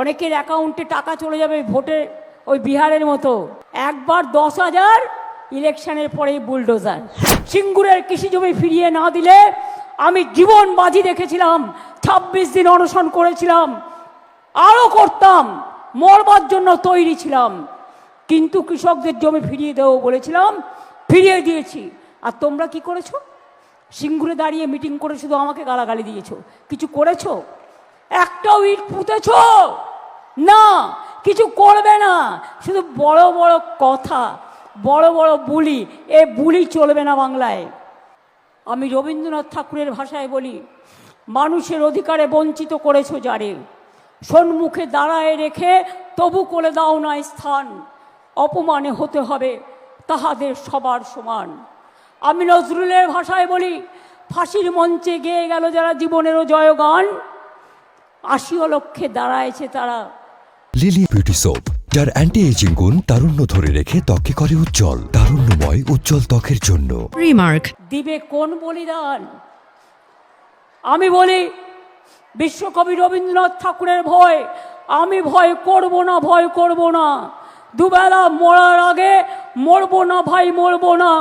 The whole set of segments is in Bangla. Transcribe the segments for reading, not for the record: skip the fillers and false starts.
অনেকের অ্যাকাউন্টে টাকা চলে যাবে ভোটে, ওই বিহারের মতো। একবার 10,000, ইলেকশনের পরেই বুলডোজার। সিঙ্গুরের কৃষি জমি ফিরিয়ে না দিলে আমি জীবন বাজি রেখেছিলাম, 26 দিন অনশন করেছিলাম, আরও করতাম, মরবার জন্য তৈরি ছিলাম, কিন্তু কৃষকদের জমি ফিরিয়ে দেবো বলেছিলাম, ফিরিয়ে দিয়েছি। আর তোমরা কি করেছো? সিঙ্গুরে দাঁড়িয়ে মিটিং করে শুধু আমাকে গালাগালি দিয়েছো, কিছু করেছো? একটাও ইট পুঁতেছো না, কিছু করবে না, শুধু বড় বড় কথা, বড় বড় বুলি। এ বুলি চলবে না বাংলায়। আমি রবীন্দ্রনাথ ঠাকুরের ভাষায় বলি, মানুষের অধিকারে বঞ্চিত করেছো যারে, সম্মুখে দাঁড়ায় রেখে তবু করে দাও না স্থান, অপমানে হতে হবে তাহাদের সবার সমান। আমি নজরুলের ভাষায় বলি, ফাঁসির মঞ্চে গেয়ে গেল যারা জীবনেরও জয়গান, 80 লক্ষে দাঁড়ায়ছে তারা। লিলি বিউটি সোপ, যার অ্যান্টি এজিং গুণ তারুণ্য ধরে রেখে ত্বকে করে উজ্জ্বল, তারুণ্যময় উজ্জ্বল ত্বকের জন্য। রিমার্ক দিবে কোন বলিদান? আমি বলি, বিশ্বকবি রবীন্দ্রনাথ ঠাকুরের ভয়, আমি ভয় করব না, ভয় করব না। দুবেলা মরার আগে মরবো না ভাই, মরবো না।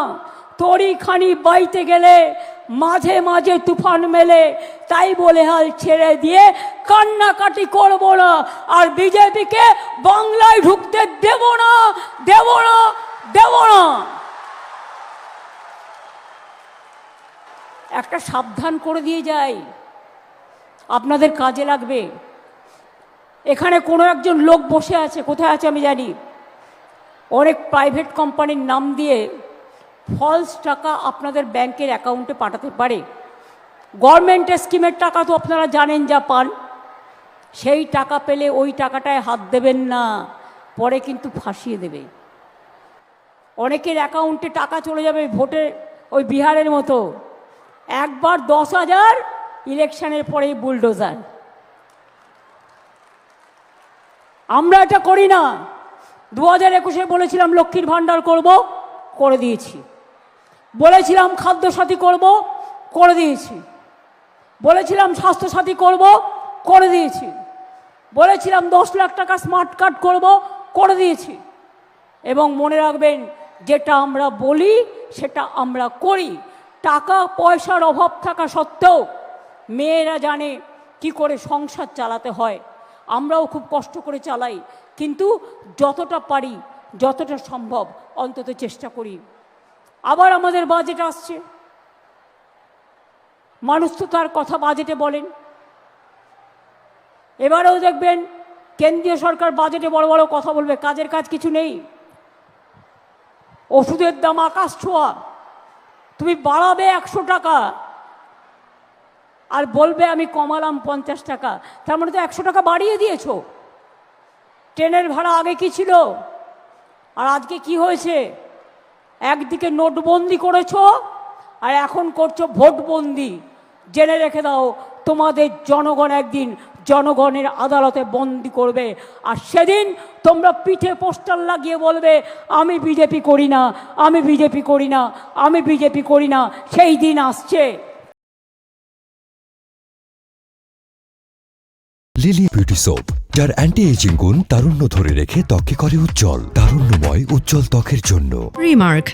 তরি খানি বাইতে গেলে মাঝে মাঝে তুফান মেলে, তাই বলে হাল ছেড়ে দিয়ে কান্নাকাটি করব না। আর বিজেপিকে বাংলায় ঢুকতে দেব না, দেব না, দেব না। একটা সাবধান করে দিয়ে যাই, আপনাদের কাজে লাগবে। এখানে কোনো একজন লোক বসে আছে, কোথায় আছে আমি জানি, অনেক প্রাইভেট কোম্পানির নাম দিয়ে ফলস টাকা আপনাদের ব্যাংকের অ্যাকাউন্টে পাঠাতে পারে। গভর্নমেন্টের স্কিমের টাকা তো আপনারা জানেন যা পান, সেই টাকা পেলে ওই টাকাটায় হাত দেবেন না, পরে কিন্তু ফাঁসিয়ে দেবে। অনেকের অ্যাকাউন্টে টাকা চলে যাবে ভোটে, ওই বিহারের মতো। একবার 10,000, ইলেকশনের পরেই বুলডোজার। আমরা এটা করি না। 2021-এ বলেছিলাম লক্ষ্মীর ভাণ্ডার করব, করে দিয়েছি। বলেছিলাম খাদ্যসাথী করব, করে দিয়েছি। বলেছিলাম স্বাস্থ্যসাথী করব, করে দিয়েছি। বলেছিলাম 10 লাখ টাকা স্মার্ট কার্ড করব, করে দিয়েছি। এবং মনে রাখবেন, যেটা আমরা বলি সেটা আমরা করি। টাকা পয়সার অভাব থাকা সত্ত্বেও মেয়েরা জানে কি করে সংসার চালাতে হয়, আমরাও খুব কষ্ট করে চালাই, কিন্তু যতটা পারি, যতটা সম্ভব অন্তত চেষ্টা করি। আবার আমাদের বাজেট আসছে, মানুষ তো তার কথা বাজেটে বলেন। এবারেও দেখবেন কেন্দ্রীয় সরকার বাজেটে বড় বড় কথা বলবে, কাজের কাজ কিছু নেই। ওষুধের দাম আকাশ ছোঁয়া, তুমি বাড়াবে 100 টাকা আর বলবে আমি কমালাম 50 টাকা, তার মানে তো 100 টাকা বাড়িয়ে দিয়েছো। ট্রেনের ভাড়া আগে কি ছিল আর আজকে কি হয়েছে? একদিকে নোটবন্দি করেছো আর এখন করছো ভোটবন্দি। জেনে রেখে দাও, তোমাদের জনগণ একদিন জনগণের আদালতে বন্দি করবে, আর সেদিন তোমরা পিঠে পোস্টার লাগিয়ে বলবে আমি বিজেপি করি না, আমি বিজেপি করি না, আমি বিজেপি করি না। সেই দিন আসছে। লিলি বিউটি সোপ, যার অ্যান্টি এজিং গুণ তারুণ্য ধরে রেখে ত্বকে করে উজ্জ্বল, তারুণ্যময় উজ্জ্বল ত্বকের জন্য। রিমার্ক